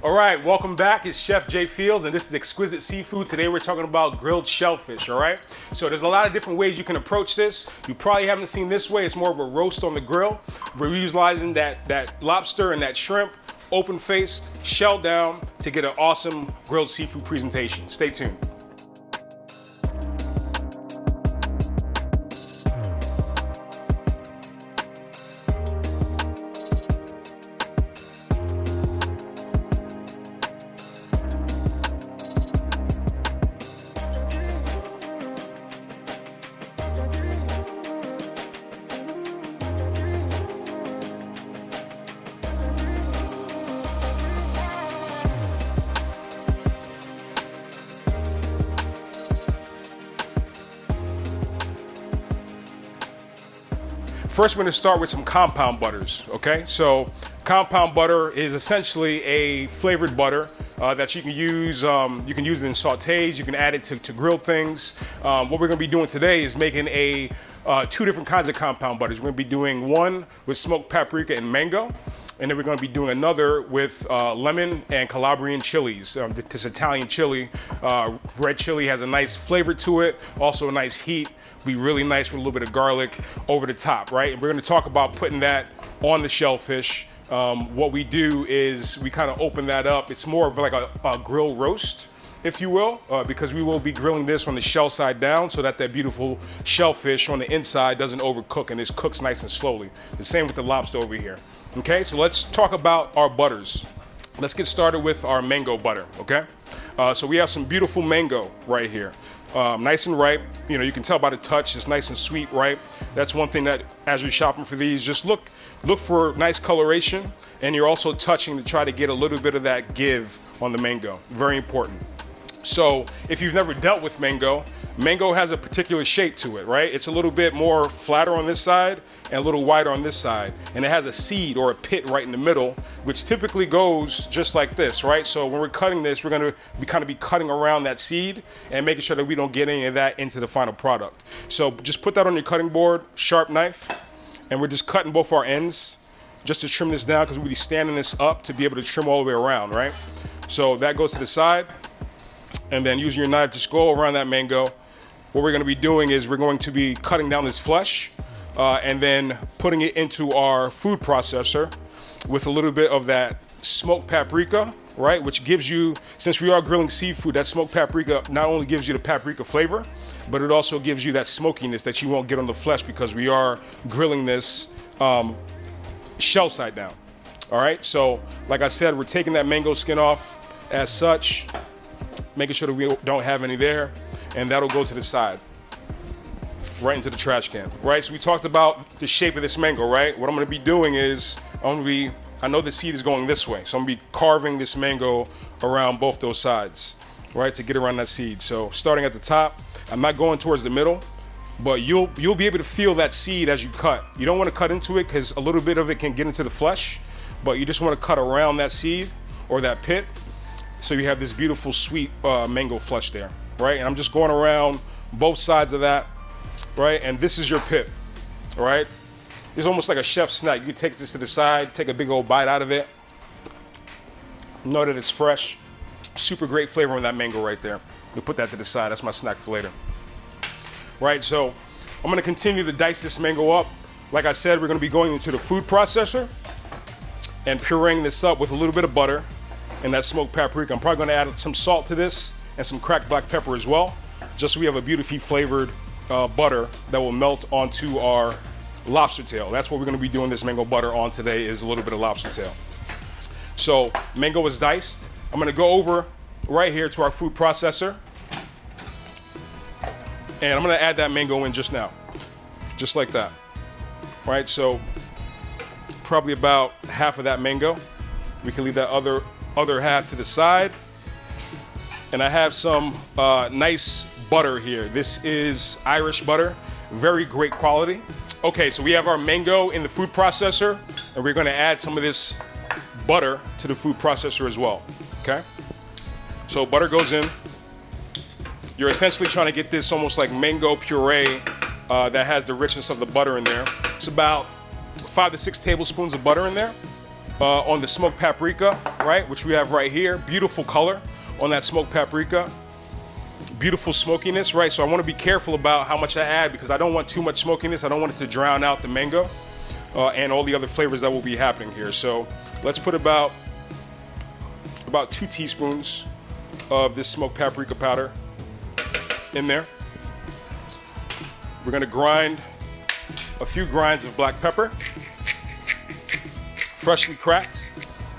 All right, welcome back. It's Chef Jay Fields, and this is Exquisite Seafood. Today we're talking about grilled shellfish, all right? So there's a lot of different ways you can approach this. You probably haven't seen this way. It's more of a roast on the grill. We're utilizing that lobster and that shrimp, open-faced, shell down, to get an awesome grilled seafood presentation. Stay tuned. First, we're going to start with some compound butters, okay? So compound butter is essentially a flavored butter that you can use. You can use it in sautés. You can add it to grilled things. What we're going to be doing today is making two different kinds of compound butters. We're going to be doing one with smoked paprika and mango, and then we're going to be doing another with lemon and Calabrian chilies. This Italian chili, red chili, has a nice flavor to it, also a nice heat. Be really nice with a little bit of garlic over the top, right? And we're going to talk about putting that on the shellfish. What we do is we kind of open that up. It's more of like a grill roast, if you will, because we will be grilling this on the shell side down so that beautiful shellfish on the inside doesn't overcook and it cooks nice and slowly. The same with the lobster over here. Okay, so let's talk about our butters. Let's get started with our mango butter, okay? So we have some beautiful mango right here. Nice and ripe. You know, you can tell by the touch, it's nice and sweet, ripe. That's one thing that as you're shopping for these, just look for nice coloration, and you're also touching to try to get a little bit of that give on the mango. Very important. So if you've never dealt with mango has a particular shape to it, right? It's a little bit more flatter on this side and a little wider on this side. And it has a seed or a pit right in the middle, which typically goes just like this, right? So when we're cutting this, we're gonna be cutting around that seed and making sure that we don't get any of that into the final product. So just put that on your cutting board, sharp knife, and we're just cutting both our ends just to trim this down because we'll be standing this up to be able to trim all the way around, right? So that goes to the side. And then using your knife, just go around that mango. What we're going to be doing is we're going to be cutting down this flesh and then putting it into our food processor with a little bit of that smoked paprika, right? Which gives you, since we are grilling seafood, that smoked paprika not only gives you the paprika flavor, but it also gives you that smokiness that you won't get on the flesh because we are grilling this shell side down. All right, so like I said, we're taking that mango skin off as such, making sure that we don't have any there, and that'll go to the side, right into the trash can, right? So we talked about the shape of this mango, right? What I'm gonna be doing is, I know the seed is going this way, so I'm gonna be carving this mango around both those sides, right, to get around that seed. So starting at the top, I'm not going towards the middle, but you'll be able to feel that seed as you cut. You don't wanna cut into it because a little bit of it can get into the flesh, but you just wanna cut around that seed or that pit, so you have this beautiful sweet mango flesh there, right? And I'm just going around both sides of that, right? And this is your pit, all right? It's almost like a chef's snack. You can take this to the side, take a big old bite out of it. Know that it's fresh. Super great flavor on that mango right there. We'll put that to the side. That's my snack for later. Right, so I'm gonna continue to dice this mango up. Like I said, we're gonna be going into the food processor and pureeing this up with a little bit of butter and that smoked paprika. I'm probably gonna add some salt to this and some cracked black pepper as well, just so we have a beautifully flavored butter that will melt onto our lobster tail. That's what we're gonna be doing this mango butter on today, is a little bit of lobster tail. So mango is diced. I'm gonna go over right here to our food processor, and I'm gonna add that mango in just now, just like that. Right, so probably about half of that mango. We can leave that other half to the side. And I have some nice butter here. This is Irish butter, very great quality. Okay, so we have our mango in the food processor, and we're gonna add some of this butter to the food processor as well, okay? So butter goes in. You're essentially trying to get this almost like mango puree that has the richness of the butter in there. It's about 5 to 6 tablespoons of butter in there. on the smoked paprika, right? Which we have right here. Beautiful color on that smoked paprika. Beautiful smokiness, right? So I want to be careful about how much I add because I don't want too much smokiness. I don't want it to drown out the mango and all the other flavors that will be happening here. So let's put about 2 teaspoons of this smoked paprika powder in there. We're going to grind a few grinds of black pepper, freshly cracked,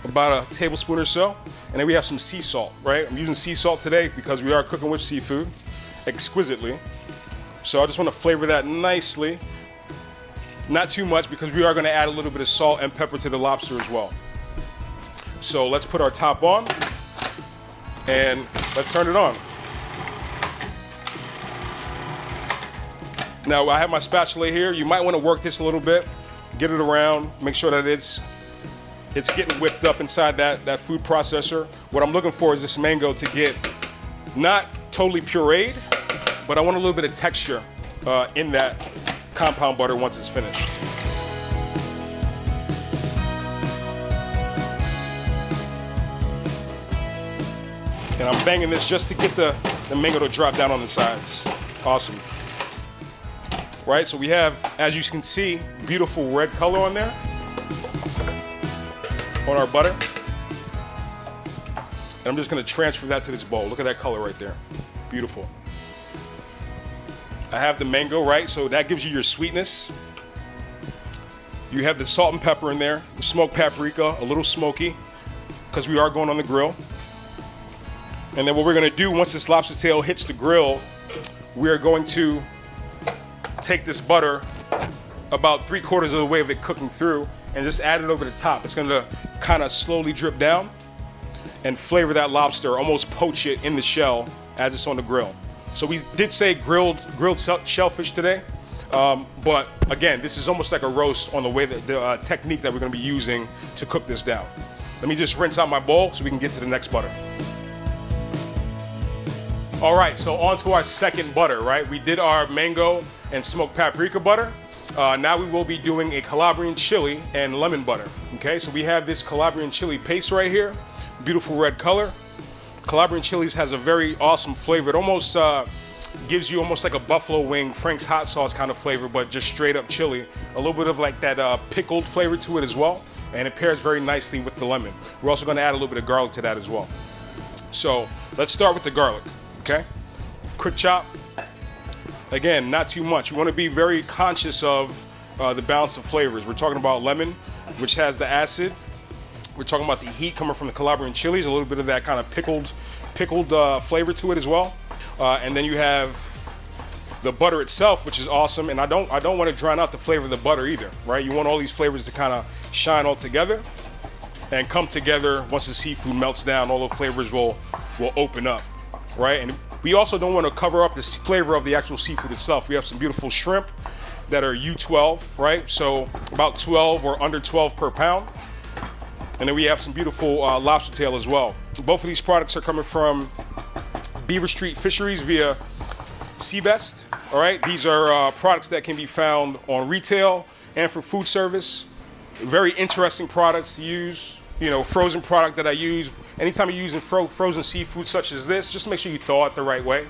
about a tablespoon or so. And then we have some sea salt, right? I'm using sea salt today because we are cooking with seafood exquisitely. So I just want to flavor that nicely. Not too much because we are going to add a little bit of salt and pepper to the lobster as well. So let's put our top on and let's turn it on. Now I have my spatula here. You might want to work this a little bit, get it around, make sure that it's getting whipped up inside that food processor. What I'm looking for is this mango to get not totally pureed, but I want a little bit of texture in that compound butter once it's finished. And I'm banging this just to get the mango to drop down on the sides. Awesome. Right, so we have, as you can see, beautiful red color on there, on our butter. And I'm just gonna transfer that to this bowl. Look at that color right there. Beautiful. I have the mango, right? So that gives you your sweetness. You have the salt and pepper in there, the smoked paprika, a little smoky, because we are going on the grill. And then what we're gonna do once this lobster tail hits the grill, we are going to take this butter about 3/4 of the way of it cooking through and just add it over the top. It's gonna kind of slowly drip down and flavor that lobster, almost poach it in the shell as it's on the grill. So we did say grilled shellfish today, but again, this is almost like a roast on the way that the technique that we're gonna be using to cook this down. Let me just rinse out my bowl so we can get to the next butter. All right, so on to our second butter, right? We did our mango and smoked paprika butter. Now we will be doing a Calabrian chili and lemon butter, okay? So we have this Calabrian chili paste right here, beautiful red color. Calabrian chilies has a very awesome flavor. It almost gives you almost like a buffalo wing, Frank's hot sauce kind of flavor, but just straight up chili. A little bit of like that pickled flavor to it as well, and it pairs very nicely with the lemon. We're also gonna add a little bit of garlic to that as well. So let's start with the garlic, okay? Quick chop. Again, not too much. You want to be very conscious of the balance of flavors. We're talking about lemon, which has the acid. We're talking about the heat coming from the Calabrian chilies, a little bit of that kind of pickled flavor to it as well. And then you have the butter itself, which is awesome. And I don't want to drown out the flavor of the butter either, right? You want all these flavors to kind of shine all together and come together. Once the seafood melts down, all the flavors will open up, right? And we also don't want to cover up the flavor of the actual seafood itself. We have some beautiful shrimp that are U12, right? So about 12 or under 12 per pound. And then we have some beautiful lobster tail as well. Both of these products are coming from Beaver Street Fisheries via Seabest, all right? These are products that can be found on retail and for food service. Very interesting products to use. You know, frozen product that I use. Anytime you're using frozen seafood such as this, just make sure you thaw it the right way.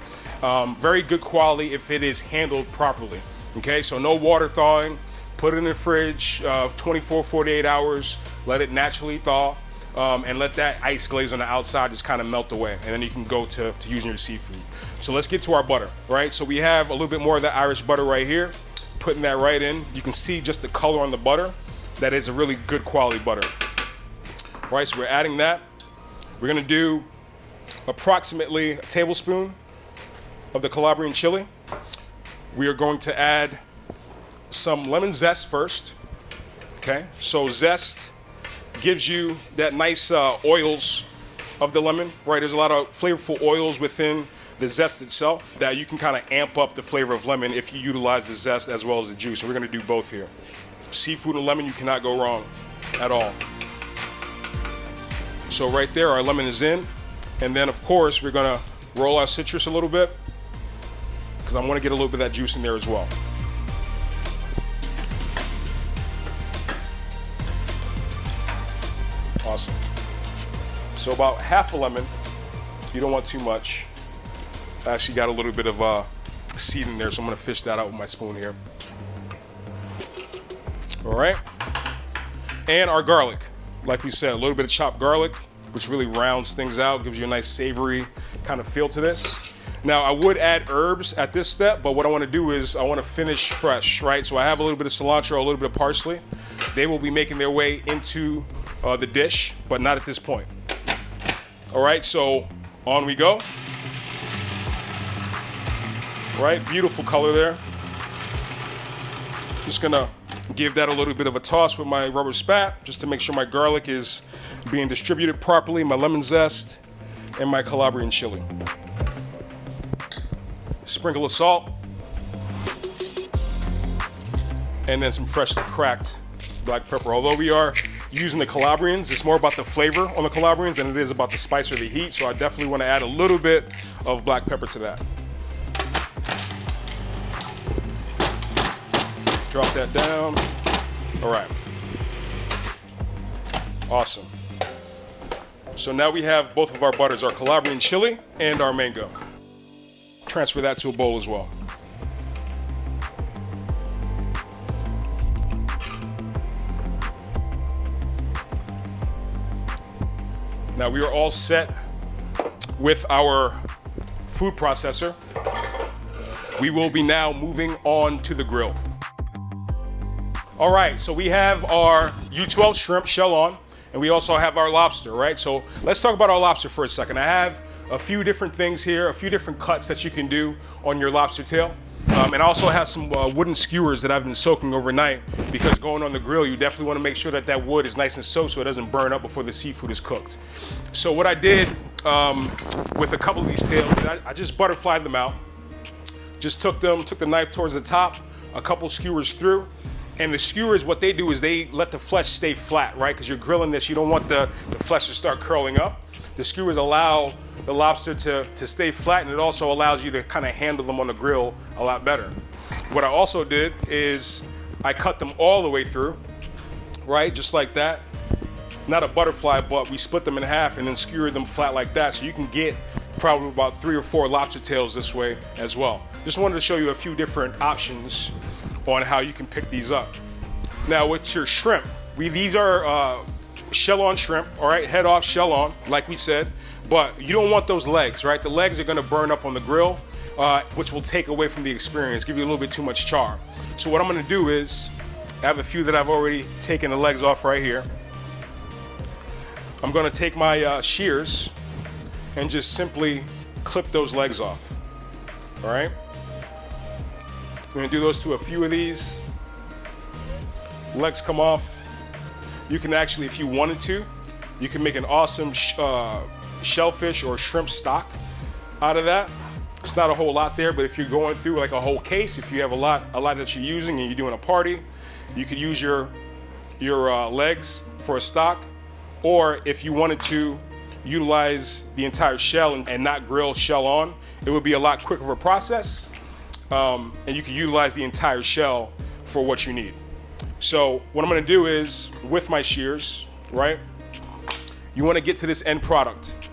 Very good quality if it is handled properly. Okay, so no water thawing. Put it in the fridge 24, 48 hours. Let it naturally thaw. And let that ice glaze on the outside just kind of melt away. And then you can go to using your seafood. So let's get to our butter, right? So we have a little bit more of the Irish butter right here. Putting that right in. You can see just the color on the butter. That is a really good quality butter. Right, so we're adding that. We're gonna do approximately a tablespoon of the Calabrian chili. We are going to add some lemon zest first, okay? So zest gives you that nice oils of the lemon, right? There's a lot of flavorful oils within the zest itself that you can kind of amp up the flavor of lemon if you utilize the zest as well as the juice. So we're gonna do both here. Seafood and lemon, you cannot go wrong at all. So right there, our lemon is in. And then of course, we're gonna roll our citrus a little bit because I wanna get a little bit of that juice in there as well. So about half a lemon. You don't want too much. I actually got a little bit of seed in there, so I'm gonna fish that out with my spoon here. All right. And our garlic. Like we said, a little bit of chopped garlic, which really rounds things out, gives you a nice savory kind of feel to this. Now, I would add herbs at this step, but what I want to do is I want to finish fresh, right? So I have a little bit of cilantro, a little bit of parsley. They will be making their way into the dish, but not at this point. All right, so on we go. All right, beautiful color there. Just gonna give that a little bit of a toss with my rubber spat, just to make sure my garlic is being distributed properly, my lemon zest, and my Calabrian chili. Sprinkle of salt, and then some freshly cracked black pepper. Although we are using the Calabrians, it's more about the flavor on the Calabrians than it is about the spice or the heat, so I definitely want to add a little bit of black pepper to that. Drop that down. All right. Awesome. So now we have both of our butters, our Calabrian chili and our mango. Transfer that to a bowl as well. Now we are all set with our food processor. We will be now moving on to the grill. All right, so we have our U12 shrimp shell on, and we also have our lobster, right? So let's talk about our lobster for a second. I have a few different things here, a few different cuts that you can do on your lobster tail. And I also have some wooden skewers that I've been soaking overnight, because going on the grill, you definitely want to make sure that that wood is nice and soaked so it doesn't burn up before the seafood is cooked. So what I did with a couple of these tails, I just butterflied them out. Just took the knife towards the top, a couple skewers through. And the skewers, what they do is they let the flesh stay flat, right? Because you're grilling this, you don't want the flesh to start curling up. The skewers allow the lobster to stay flat, and it also allows you to kind of handle them on the grill a lot better. What I also did is I cut them all the way through, right? Just like that. Not a butterfly, but we split them in half and then skewered them flat like that. So you can get probably about 3 or 4 lobster tails this way as well. Just wanted to show you a few different options on how you can pick these up. Now with your shrimp, these are shell on shrimp, all right, head off, shell on, like we said, but you don't want those legs, right? The legs are gonna burn up on the grill, which will take away from the experience, give you a little bit too much char. So what I'm gonna do is, I have a few that I've already taken the legs off right here. I'm gonna take my shears and just simply clip those legs off, all right? We're gonna do those to a few of these. Legs come off. You can actually, if you wanted to, you can make an awesome shellfish or shrimp stock out of that. It's not a whole lot there, but if you're going through like a whole case, if you have a lot that you're using and you're doing a party, you could use your legs for a stock. Or if you wanted to utilize the entire shell and not grill shell on, it would be a lot quicker of a process. And you can utilize the entire shell for what you need. So what I'm gonna do is, with my shears, right, you wanna get to this end product,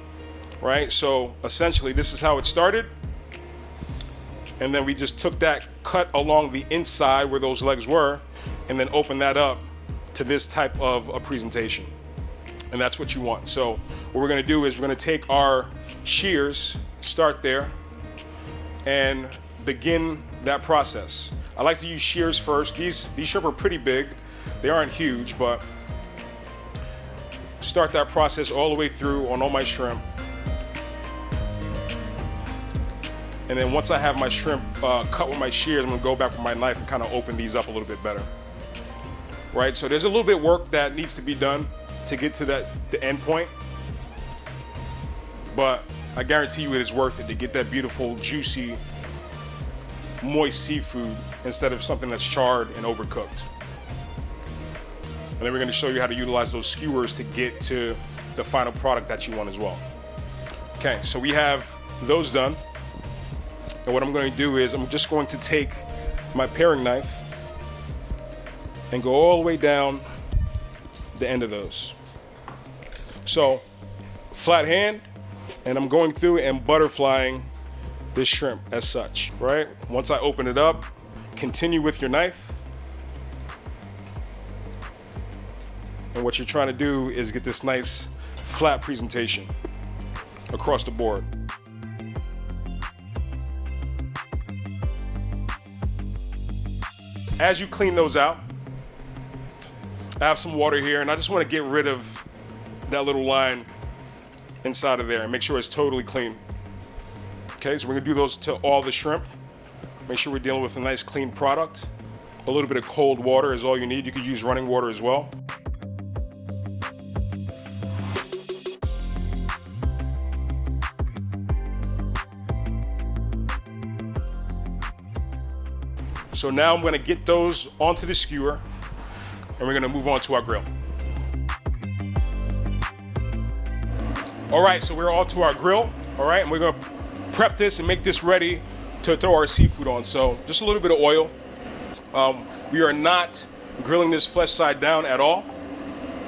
right? So essentially this is how it started. And then we just took that cut along the inside where those legs were, and then opened that up to this type of a presentation. And that's what you want. So what we're gonna do is we're gonna take our shears, start there, and begin that process. I like to use shears first. These shrimp are pretty big. They aren't huge, but start that process all the way through on all my shrimp. And then once I have my shrimp cut with my shears, I'm gonna go back with my knife and kind of open these up a little bit better. Right, so there's a little bit of work that needs to be done to get to the end point. But I guarantee you it is worth it to get that beautiful, juicy, moist seafood instead of something that's charred and overcooked. And then we're going to show you how to utilize those skewers to get to the final product that you want as well. Okay, so we have those done. And what I'm going to do is I'm just going to take my paring knife and go all the way down the end of those. So flat hand, and I'm going through and butterflying this shrimp as such, right? Once I open it up, continue with your knife. And what you're trying to do is get this nice flat presentation across the board. As you clean those out, I have some water here, and I just want to get rid of that little line inside of there and make sure it's totally clean. Okay, so we're gonna do those to all the shrimp. Make sure we're dealing with a nice clean product. A little bit of cold water is all you need. You could use running water as well. So now I'm gonna get those onto the skewer, and we're gonna move on to our grill. All right, so we're all to our grill, all right, and we're gonna prep this and make this ready to throw our seafood on. So just a little bit of oil. We are not grilling this flesh side down at all.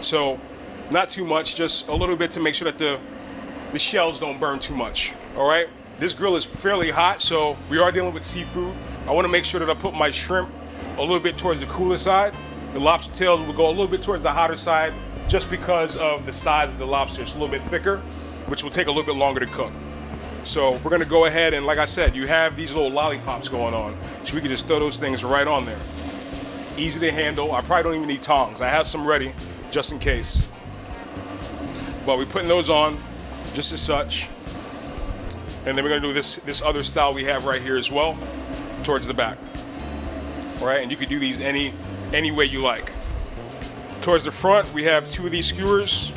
So not too much, just a little bit to make sure that the shells don't burn too much, all right? This grill is fairly hot, so we are dealing with seafood. I wanna make sure that I put my shrimp a little bit towards the cooler side. The lobster tails will go a little bit towards the hotter side just because of the size of the lobster. It's a little bit thicker, which will take a little bit longer to cook. So we're gonna go ahead and, like I said, you have these little lollipops going on, so we can just throw those things right on there. Easy to handle. I probably don't even need tongs. I have some ready just in case. But we're putting those on just as such. And then we're gonna do this other style we have right here as well, towards the back. All right, and you could do these any way you like. Towards the front, we have two of these skewers.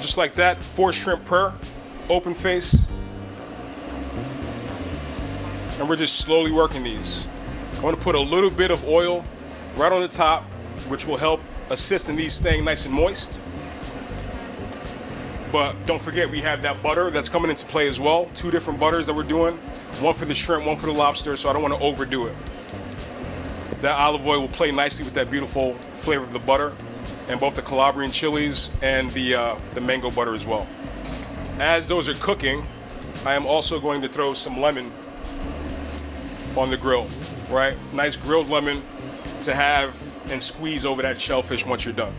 Just like that, 4 shrimp per, open face. And we're just slowly working these. I want to put a little bit of oil right on the top, which will help assist in these staying nice and moist. But don't forget, we have that butter that's coming into play as well. 2 different butters that we're doing. One for the shrimp, one for the lobster, so I don't want to overdo it. That olive oil will play nicely with that beautiful flavor of the butter, and both the Calabrian chilies and the mango butter as well. As those are cooking, I am also going to throw some lemon on the grill, right? Nice grilled lemon to have and squeeze over that shellfish once you're done.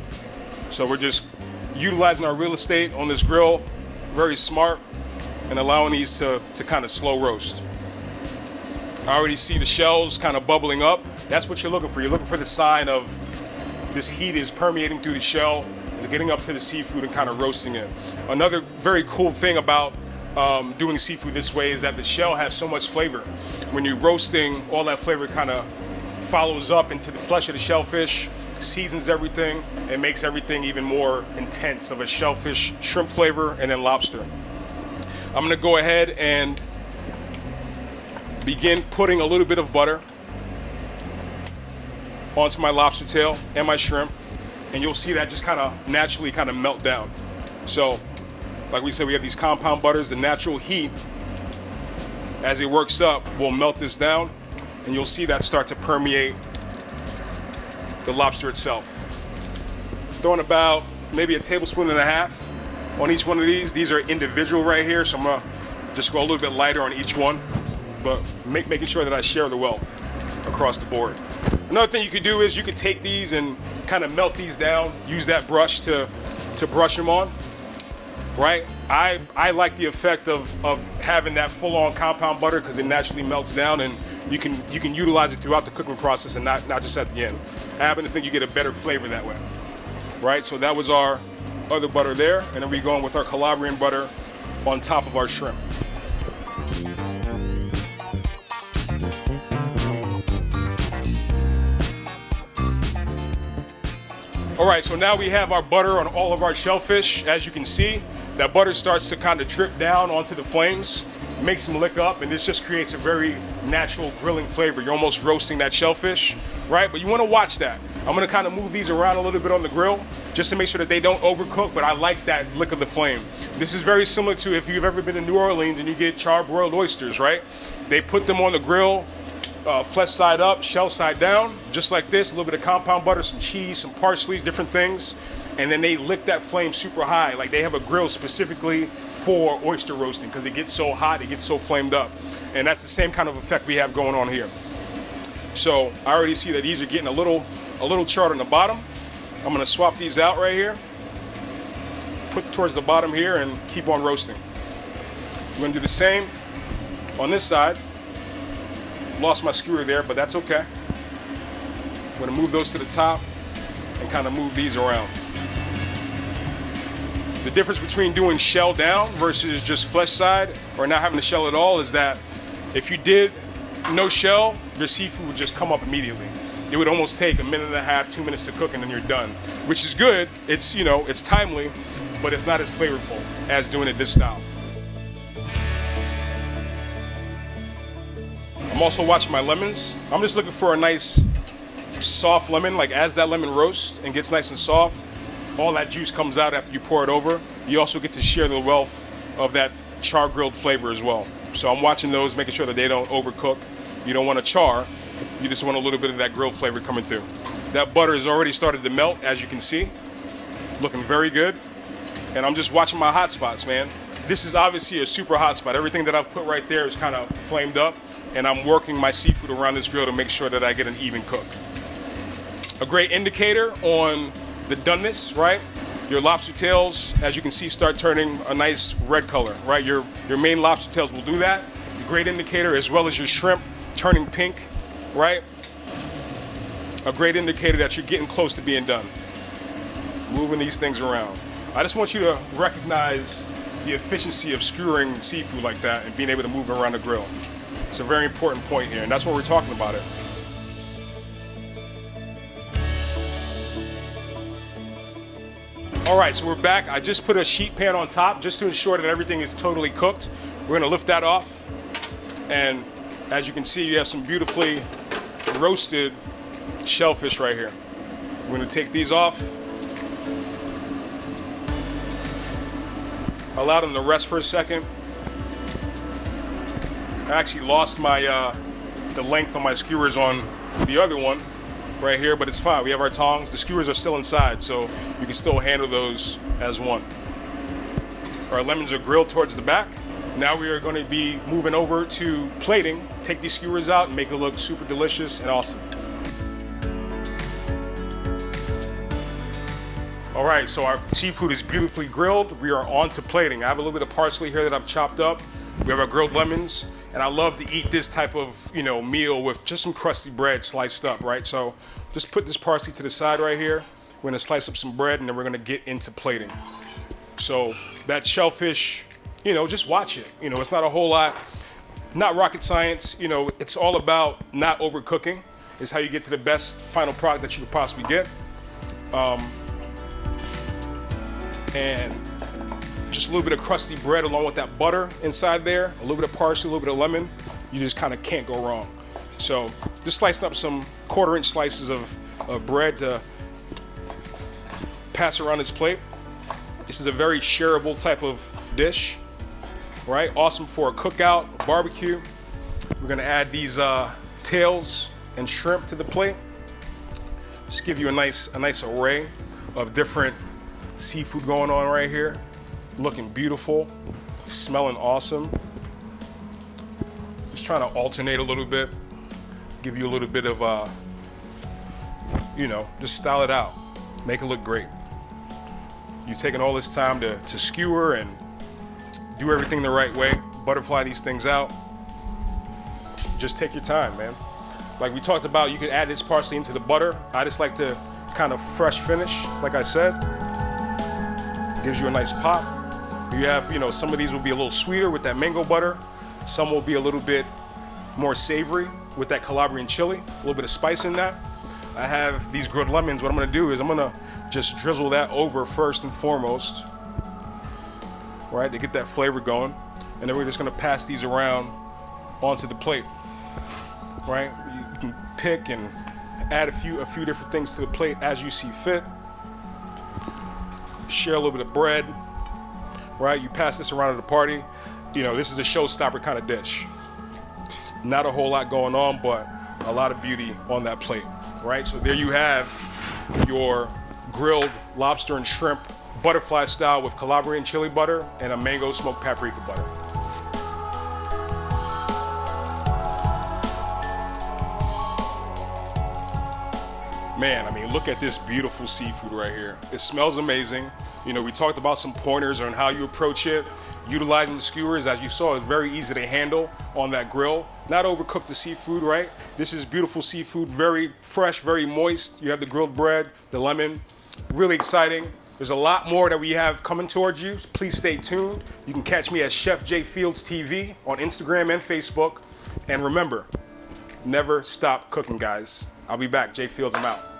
So we're just utilizing our real estate on this grill, very smart, and allowing these to kind of slow roast. I already see the shells kind of bubbling up. That's what you're looking for. You're looking for the sign of this heat is permeating through the shell, is getting up to the seafood and kind of roasting it. Another very cool thing about doing seafood this way is that the shell has so much flavor. When you're roasting, all that flavor kind of follows up into the flesh of the shellfish, seasons everything, and makes everything even more intense of a shellfish shrimp flavor and then lobster. I'm gonna go ahead and begin putting a little bit of butter onto my lobster tail and my shrimp, and you'll see that just kind of naturally kind of melt down. So like we said, we have these compound butters. The natural heat, as it works up, will melt this down, and you'll see that start to permeate the lobster itself. Throwing about maybe a tablespoon and a half on each one of these. These are individual right here, so I'm gonna just go a little bit lighter on each one, but making sure that I share the wealth across the board. Another thing you could do is you could take these and kind of melt these down, use that brush to brush them on, right? I like the effect of having that full-on compound butter because it naturally melts down, and you can utilize it throughout the cooking process and not just at the end. I happen to think you get a better flavor that way, right? So that was our other butter there, and then we're going with our Calabrian butter on top of our shrimp. All right, so now we have our butter on all of our shellfish. As you can see, that butter starts to kind of drip down onto the flames, makes them lick up, and this just creates a very natural grilling flavor. You're almost roasting that shellfish, right? But you want to watch that. I'm going to kind of move these around a little bit on the grill just to make sure that they don't overcook, but I like that lick of the flame. This is very similar to if you've ever been to New Orleans and you get charbroiled oysters, right? They put them on the grill, flesh side up, shell side down, just like this. A little bit of compound butter, some cheese, some parsley, different things. and then they lick that flame super high. Like they have a grill specifically for oyster roasting because it gets so hot, it gets so flamed up. And that's the same kind of effect we have going on here. So I already see that these are getting a little charred on the bottom. I'm gonna swap these out right here, put towards the bottom here, and keep on roasting. I'm gonna do the same on this side. Lost my skewer there, but that's okay. I'm gonna move those to the top and kind of move these around. The difference between doing shell down versus just flesh side or not having the shell at all is that if you did no shell, your seafood would just come up immediately. It would almost take 1.5 minutes, 2 minutes to cook, and then you're done, which is good. It's, it's timely, but it's not as flavorful as doing it this style. I'm also watching my lemons. I'm just looking for a nice soft lemon. Like as that lemon roasts and gets nice and soft, all that juice comes out after you pour it over. You also get to share the wealth of that char grilled flavor as well. So I'm watching those, making sure that they don't overcook. You don't want to char, you just want a little bit of that grilled flavor coming through. That butter has already started to melt, as you can see. Looking very good. And I'm just watching my hot spots, man. This is obviously a super hot spot. Everything that I've put right there is kind of flamed up, and I'm working my seafood around this grill to make sure that I get an even cook. A great indicator on the doneness, right? Your lobster tails, as you can see, start turning a nice red color, right? Your main lobster tails will do that. A great indicator, as well as your shrimp turning pink, right? A great indicator that you're getting close to being done. Moving these things around. I just want you to recognize the efficiency of skewering seafood like that and being able to move around the grill. It's a very important point here, and that's what we're talking about it. All right, so we're back. I just put a sheet pan on top just to ensure that everything is totally cooked. We're gonna lift that off, and as you can see, you have some beautifully roasted shellfish right here. We're gonna take these off, allow them to rest for a second. I actually lost my the length on my skewers on the other one right here, but it's fine. We have our tongs. The skewers are still inside, so you can still handle those as one. Our lemons are grilled towards the back. Now we are going to be moving over to plating. Take these skewers out and make it look super delicious and awesome. All right, so our seafood is beautifully grilled. We are on to plating. I have a little bit of parsley here that I've chopped up. We have our grilled lemons, and I love to eat this type of, meal with just some crusty bread sliced up, right? So just put this parsley to the side right here. We're gonna slice up some bread, and then we're gonna get into plating. So that shellfish, just watch it. It's not a whole lot, not rocket science. It's all about not overcooking. Is how you get to the best final product that you could possibly get. And just a little bit of crusty bread along with that butter inside there, a little bit of parsley, a little bit of lemon. You just kind of can't go wrong. So just slicing up some 1/4-inch slices of bread to pass around this plate. This is a very shareable type of dish, right? Awesome for a cookout, a barbecue. We're gonna add these tails and shrimp to the plate. Just give you a nice array of different seafood going on right here. Looking beautiful, smelling awesome. Just trying to alternate a little bit, give you a little bit of, just style it out, make it look great. You've taken all this time to skewer and do everything the right way, butterfly these things out. Just take your time, man. Like we talked about, you could add this parsley into the butter. I just like to kind of fresh finish, like I said. Gives you a nice pop. You have, some of these will be a little sweeter with that mango butter. Some will be a little bit more savory with that Calabrian chili, a little bit of spice in that. I have these grilled lemons. What I'm gonna do is I'm gonna just drizzle that over first and foremost, right, to get that flavor going. And then we're just gonna pass these around onto the plate, right? You can pick and add a few different things to the plate as you see fit. Share a little bit of bread, right? You pass this around at a party. This is a showstopper kind of dish. Not a whole lot going on, but a lot of beauty on that plate, right? So there you have your grilled lobster and shrimp, butterfly style with Calabrian chili butter and a mango smoked paprika butter. Man, I mean, look at this beautiful seafood right here. It smells amazing. You know, we talked about some pointers on how you approach it. Utilizing the skewers, as you saw, is very easy to handle on that grill. Not overcook the seafood, right? This is beautiful seafood, very fresh, very moist. You have the grilled bread, the lemon, really exciting. There's a lot more that we have coming towards you. Please stay tuned. You can catch me at Chef J Fields TV on Instagram and Facebook. And remember, never stop cooking, guys. I'll be back. J Fields, I'm out.